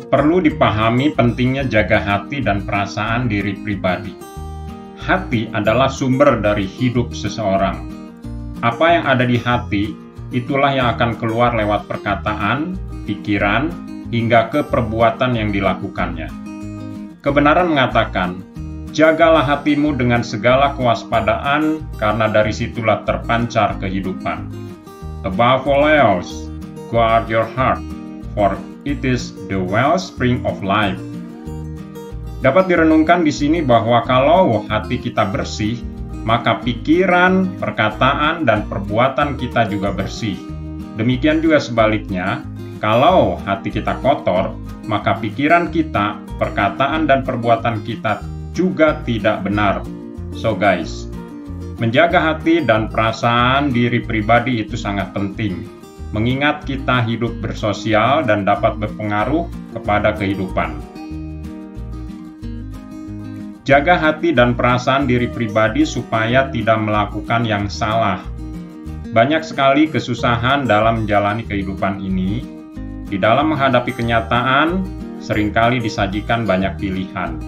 Perlu dipahami pentingnya jaga hati dan perasaan diri pribadi. Hati adalah sumber dari hidup seseorang. Apa yang ada di hati, itulah yang akan keluar lewat perkataan, pikiran, hingga ke perbuatan yang dilakukannya. Kebenaran mengatakan, jagalah hatimu dengan segala kewaspadaan, karena dari situlah terpancar kehidupan. Above all else, guard your heart, for it is the wellspring of life. Dapat direnungkan di sini bahwa kalau hati kita bersih, maka pikiran, perkataan, dan perbuatan kita juga bersih. Demikian juga sebaliknya, kalau hati kita kotor, maka pikiran kita, perkataan, dan perbuatan kita juga tidak benar. So guys, menjaga hati dan perasaan diri pribadi itu sangat penting, mengingat kita hidup bersosial dan dapat berpengaruh kepada kehidupan. Jaga hati dan perasaan diri pribadi supaya tidak melakukan yang salah. Banyak sekali kesusahan dalam menjalani kehidupan ini. Di dalam menghadapi kenyataan, seringkali disajikan banyak pilihan.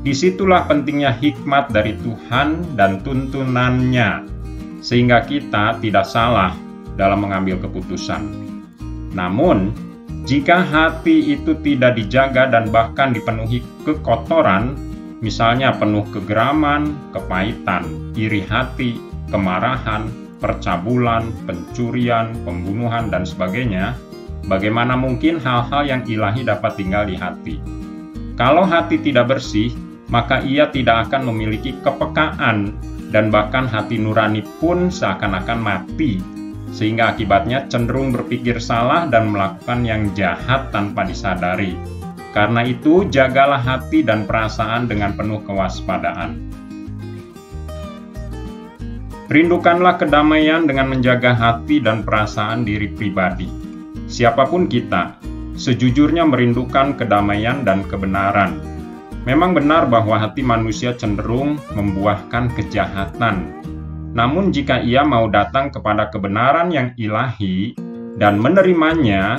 Disitulah pentingnya hikmat dari Tuhan dan tuntunannya, sehingga kita tidak salah dalam mengambil keputusan. Namun, jika hati itu tidak dijaga dan bahkan dipenuhi kekotoran, misalnya penuh kegeraman, kepahitan, iri hati, kemarahan, percabulan, pencurian, pembunuhan, dan sebagainya, bagaimana mungkin hal-hal yang ilahi dapat tinggal di hati? Kalau hati tidak bersih, maka ia tidak akan memiliki kepekaan, dan bahkan hati nurani pun seakan-akan mati, sehingga akibatnya cenderung berpikir salah dan melakukan yang jahat tanpa disadari. Karena itu, jagalah hati dan perasaan dengan penuh kewaspadaan. Rindukanlah kedamaian dengan menjaga hati dan perasaan diri pribadi. Siapapun kita, sejujurnya merindukan kedamaian dan kebenaran. Memang benar bahwa hati manusia cenderung membuahkan kejahatan. Namun jika ia mau datang kepada kebenaran yang ilahi dan menerimanya,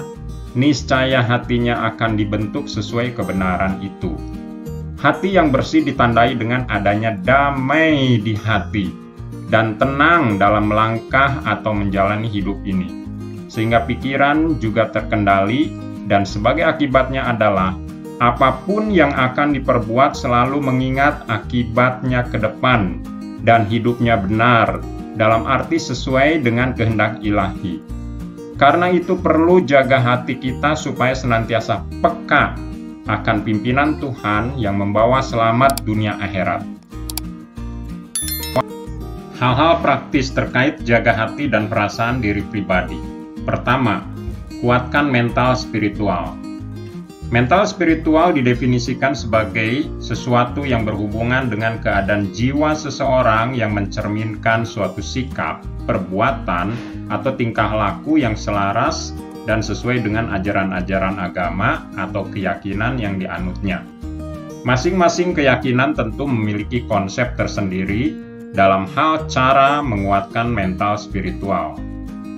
niscaya hatinya akan dibentuk sesuai kebenaran itu. Hati yang bersih ditandai dengan adanya damai di hati dan tenang dalam melangkah atau menjalani hidup ini, sehingga pikiran juga terkendali, dan sebagai akibatnya adalah apapun yang akan diperbuat selalu mengingat akibatnya ke depan dan hidupnya benar, dalam arti sesuai dengan kehendak ilahi. Karena itu perlu jaga hati kita supaya senantiasa peka akan pimpinan Tuhan yang membawa selamat dunia akhirat. Hal-hal praktis terkait jaga hati dan perasaan diri pribadi. Pertama, kuatkan mental spiritual. Mental spiritual didefinisikan sebagai sesuatu yang berhubungan dengan keadaan jiwa seseorang yang mencerminkan suatu sikap, perbuatan, atau tingkah laku yang selaras dan sesuai dengan ajaran-ajaran agama atau keyakinan yang dianutnya. Masing-masing keyakinan tentu memiliki konsep tersendiri dalam hal cara menguatkan mental spiritual.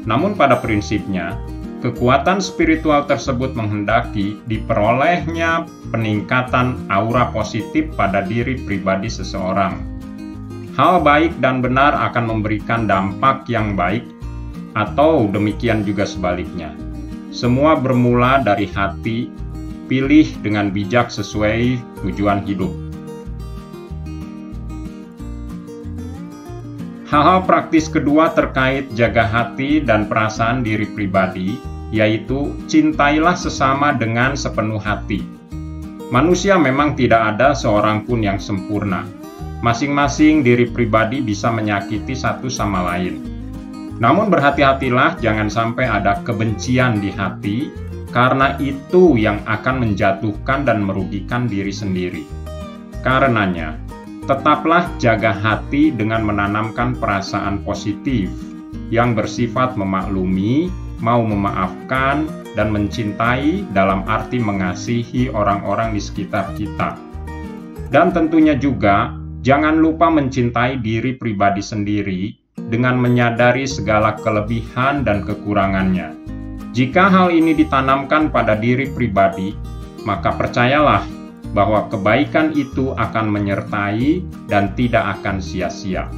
Namun pada prinsipnya, kekuatan spiritual tersebut menghendaki diperolehnya peningkatan aura positif pada diri pribadi seseorang. Hal baik dan benar akan memberikan dampak yang baik, atau demikian juga sebaliknya. Semua bermula dari hati, pilih dengan bijak sesuai tujuan hidup. Hal-hal praktis kedua terkait jaga hati dan perasaan diri pribadi, yaitu cintailah sesama dengan sepenuh hati. Manusia memang tidak ada seorang pun yang sempurna. Masing-masing diri pribadi bisa menyakiti satu sama lain. Namun berhati-hatilah jangan sampai ada kebencian di hati, karena itu yang akan menjatuhkan dan merugikan diri sendiri. Karenanya, tetaplah jaga hati dengan menanamkan perasaan positif yang bersifat memaklumi, mau memaafkan, dan mencintai dalam arti mengasihi orang-orang di sekitar kita. Dan tentunya juga, jangan lupa mencintai diri pribadi sendiri dengan menyadari segala kelebihan dan kekurangannya. Jika hal ini ditanamkan pada diri pribadi, maka percayalah bahwa kebaikan itu akan menyertai dan tidak akan sia-sia.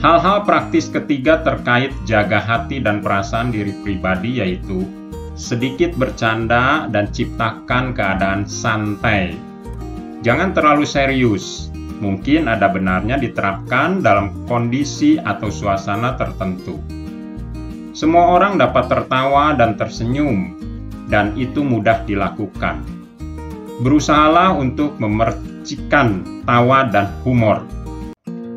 Hal-hal praktis ketiga terkait jaga hati dan perasaan diri pribadi yaitu sedikit bercanda dan ciptakan keadaan santai. Jangan terlalu serius, mungkin ada benarnya diterapkan dalam kondisi atau suasana tertentu. Semua orang dapat tertawa dan tersenyum, dan itu mudah dilakukan. Berusahalah untuk memercikan tawa dan humor.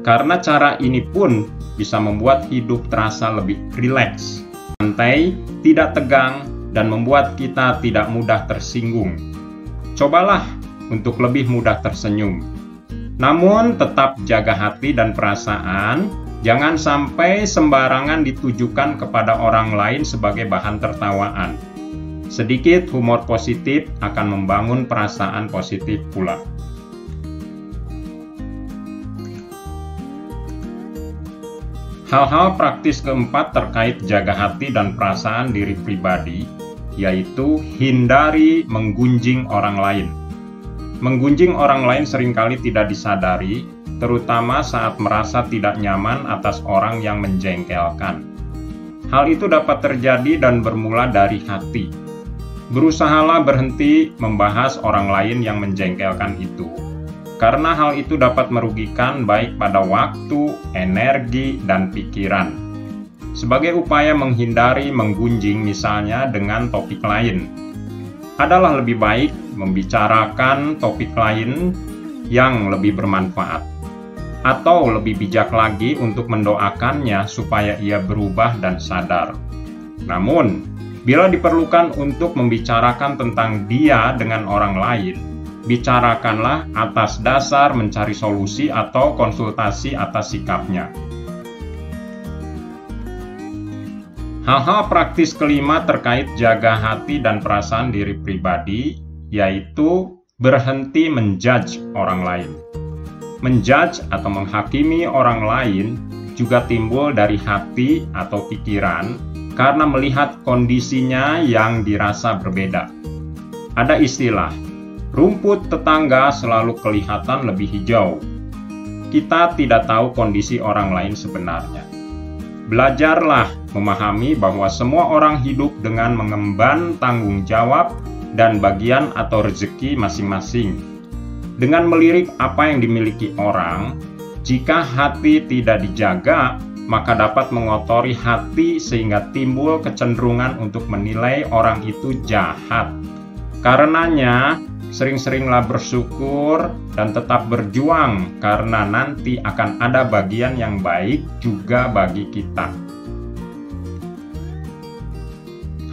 Karena cara ini pun bisa membuat hidup terasa lebih rileks, santai, tidak tegang, dan membuat kita tidak mudah tersinggung. Cobalah untuk lebih mudah tersenyum. Namun tetap jaga hati dan perasaan, jangan sampai sembarangan ditujukan kepada orang lain sebagai bahan tertawaan. Sedikit humor positif akan membangun perasaan positif pula. Hal-hal praktis keempat terkait jaga hati dan perasaan diri pribadi, yaitu hindari menggunjing orang lain. Menggunjing orang lain seringkali tidak disadari, terutama saat merasa tidak nyaman atas orang yang menjengkelkan. Hal itu dapat terjadi dan bermula dari hati. Berusahalah berhenti membahas orang lain yang menjengkelkan itu, karena hal itu dapat merugikan baik pada waktu, energi, dan pikiran. Sebagai upaya menghindari menggunjing misalnya dengan topik lain, adalah lebih baik membicarakan topik lain yang lebih bermanfaat. Atau lebih bijak lagi untuk mendoakannya supaya ia berubah dan sadar. Namun, bila diperlukan untuk membicarakan tentang dia dengan orang lain, bicarakanlah atas dasar mencari solusi atau konsultasi atas sikapnya. Hal-hal praktis kelima terkait jaga hati dan perasaan diri pribadi, yaitu berhenti menjudge orang lain. Menjudge atau menghakimi orang lain juga timbul dari hati atau pikiran karena melihat kondisinya yang dirasa berbeda. Ada istilah, rumput tetangga selalu kelihatan lebih hijau. Kita tidak tahu kondisi orang lain sebenarnya. Belajarlah memahami bahwa semua orang hidup dengan mengemban tanggung jawab dan bagian atau rezeki masing-masing. Dengan melirik apa yang dimiliki orang, jika hati tidak dijaga, maka dapat mengotori hati sehingga timbul kecenderungan untuk menilai orang itu jahat. Karenanya, sering-seringlah bersyukur dan tetap berjuang karena nanti akan ada bagian yang baik juga bagi kita.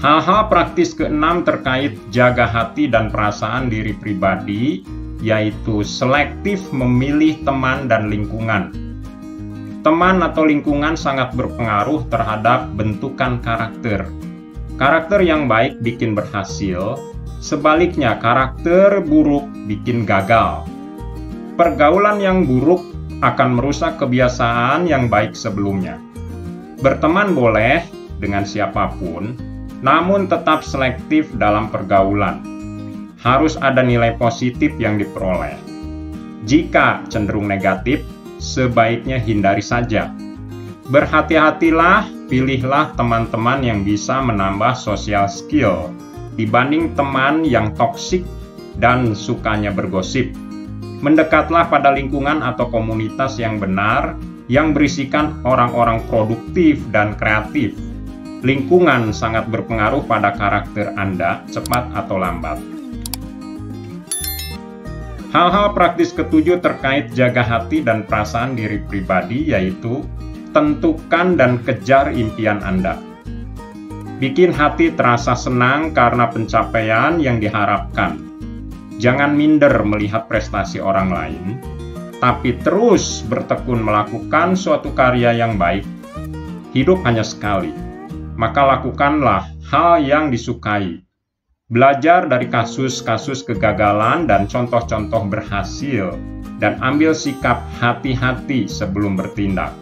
Hal-hal praktis keenam terkait jaga hati dan perasaan diri pribadi, yaitu selektif memilih teman dan lingkungan. Teman atau lingkungan sangat berpengaruh terhadap bentukan karakter. Karakter yang baik bikin berhasil, sebaliknya karakter buruk bikin gagal. Pergaulan yang buruk akan merusak kebiasaan yang baik sebelumnya. Berteman boleh dengan siapapun, namun tetap selektif dalam pergaulan. Harus ada nilai positif yang diperoleh. Jika cenderung negatif, sebaiknya hindari saja. Berhati-hatilah, pilihlah teman-teman yang bisa menambah social skill dibanding teman yang toksik dan sukanya bergosip. Mendekatlah pada lingkungan atau komunitas yang benar, yang berisikan orang-orang produktif dan kreatif. Lingkungan sangat berpengaruh pada karakter Anda, cepat atau lambat. Hal-hal praktis ketujuh terkait jaga hati dan perasaan diri pribadi, yaitu tentukan dan kejar impian Anda. Bikin hati terasa senang karena pencapaian yang diharapkan. Jangan minder melihat prestasi orang lain, tapi terus bertekun melakukan suatu karya yang baik. Hidup hanya sekali, maka lakukanlah hal yang disukai. Belajar dari kasus-kasus kegagalan dan contoh-contoh berhasil, dan ambil sikap hati-hati sebelum bertindak.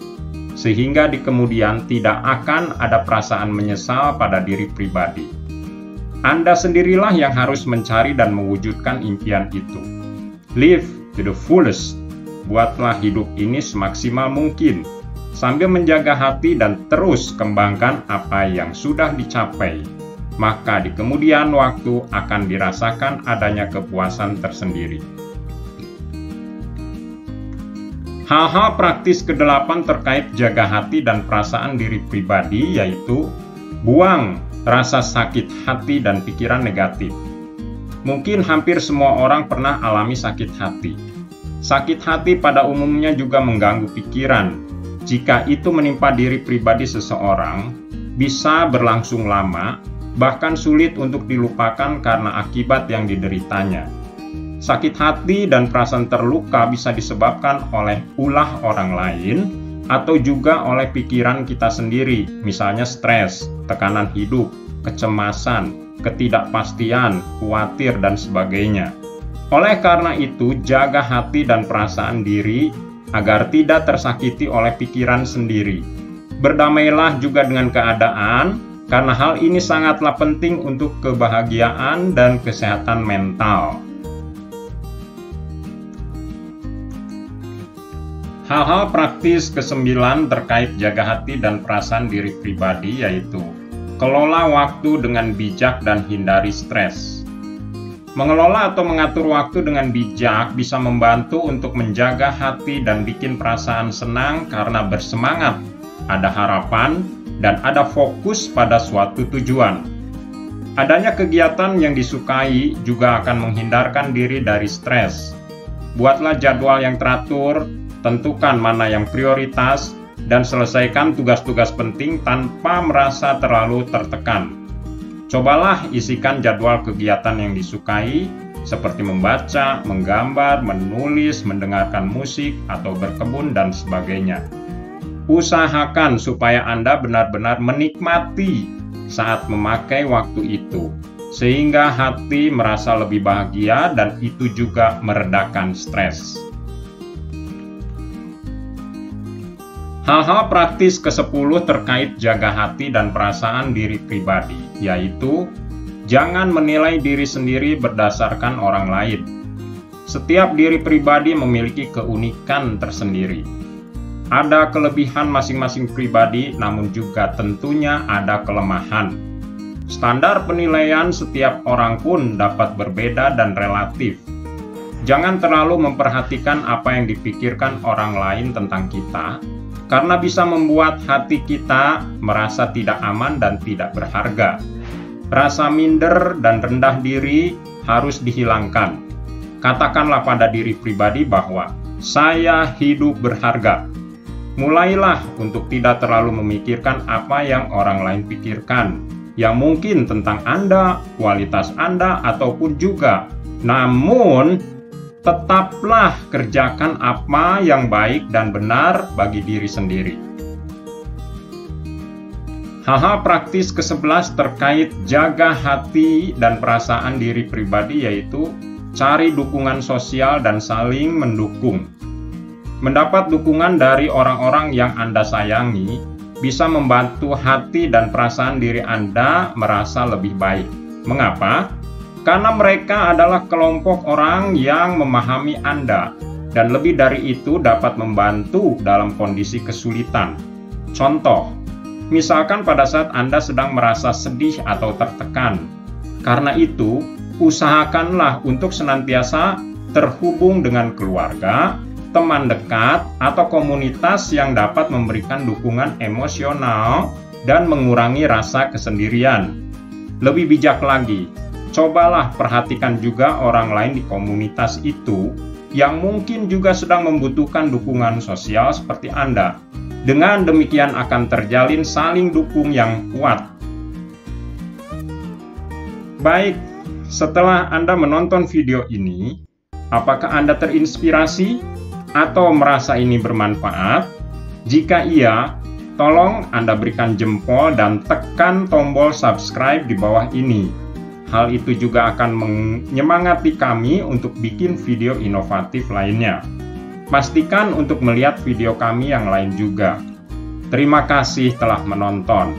Sehingga di kemudian tidak akan ada perasaan menyesal pada diri pribadi. Anda sendirilah yang harus mencari dan mewujudkan impian itu. Live to the fullest. Buatlah hidup ini semaksimal mungkin, sambil menjaga hati dan terus kembangkan apa yang sudah dicapai. Maka di kemudian waktu akan dirasakan adanya kepuasan tersendiri. Hal-hal praktis ke-8 terkait jaga hati dan perasaan diri pribadi yaitu buang rasa sakit hati dan pikiran negatif. Mungkin hampir semua orang pernah alami sakit hati. Sakit hati pada umumnya juga mengganggu pikiran. Jika itu menimpa diri pribadi seseorang, bisa berlangsung lama, bahkan sulit untuk dilupakan karena akibat yang dideritanya. Sakit hati dan perasaan terluka bisa disebabkan oleh ulah orang lain atau juga oleh pikiran kita sendiri, misalnya stres, tekanan hidup, kecemasan, ketidakpastian, khawatir, dan sebagainya. Oleh karena itu, jaga hati dan perasaan diri agar tidak tersakiti oleh pikiran sendiri. Berdamailah juga dengan keadaan, karena hal ini sangatlah penting untuk kebahagiaan dan kesehatan mental. Hal-hal praktis ke-9 terkait jaga hati dan perasaan diri pribadi yaitu kelola waktu dengan bijak dan hindari stres. Mengelola atau mengatur waktu dengan bijak bisa membantu untuk menjaga hati dan bikin perasaan senang karena bersemangat, ada harapan, dan ada fokus pada suatu tujuan. Adanya kegiatan yang disukai juga akan menghindarkan diri dari stres. Buatlah jadwal yang teratur, tentukan mana yang prioritas, dan selesaikan tugas-tugas penting tanpa merasa terlalu tertekan. Cobalah isikan jadwal kegiatan yang disukai, seperti membaca, menggambar, menulis, mendengarkan musik, atau berkebun, dan sebagainya. Usahakan supaya Anda benar-benar menikmati saat memakai waktu itu, sehingga hati merasa lebih bahagia dan itu juga meredakan stres. Hal-hal praktis ke-10 terkait jaga hati dan perasaan diri pribadi, yaitu jangan menilai diri sendiri berdasarkan orang lain. Setiap diri pribadi memiliki keunikan tersendiri. Ada kelebihan masing-masing pribadi, namun juga tentunya ada kelemahan. Standar penilaian setiap orang pun dapat berbeda dan relatif. Jangan terlalu memperhatikan apa yang dipikirkan orang lain tentang kita, karena bisa membuat hati kita merasa tidak aman dan tidak berharga. Rasa minder dan rendah diri harus dihilangkan. Katakanlah pada diri pribadi bahwa saya hidup berharga. Mulailah untuk tidak terlalu memikirkan apa yang orang lain pikirkan, yang mungkin tentang Anda, kualitas Anda, ataupun juga. Namun, tetaplah kerjakan apa yang baik dan benar bagi diri sendiri. Hal-hal praktis ke-11 terkait jaga hati dan perasaan diri pribadi yaitu cari dukungan sosial dan saling mendukung. Mendapat dukungan dari orang-orang yang Anda sayangi bisa membantu hati dan perasaan diri Anda merasa lebih baik. Mengapa? Karena mereka adalah kelompok orang yang memahami Anda dan lebih dari itu dapat membantu dalam kondisi kesulitan. Contoh, misalkan pada saat Anda sedang merasa sedih atau tertekan. Karena itu, usahakanlah untuk senantiasa terhubung dengan keluarga, teman dekat, atau komunitas yang dapat memberikan dukungan emosional dan mengurangi rasa kesendirian. Lebih bijak lagi, cobalah perhatikan juga orang lain di komunitas itu yang mungkin juga sedang membutuhkan dukungan sosial seperti Anda. Dengan demikian akan terjalin saling dukung yang kuat. Baik, setelah Anda menonton video ini, apakah Anda terinspirasi atau merasa ini bermanfaat? Jika iya, tolong Anda berikan jempol dan tekan tombol subscribe di bawah ini. Hal itu juga akan menyemangati kami untuk bikin video inovatif lainnya. Pastikan untuk melihat video kami yang lain juga. Terima kasih telah menonton.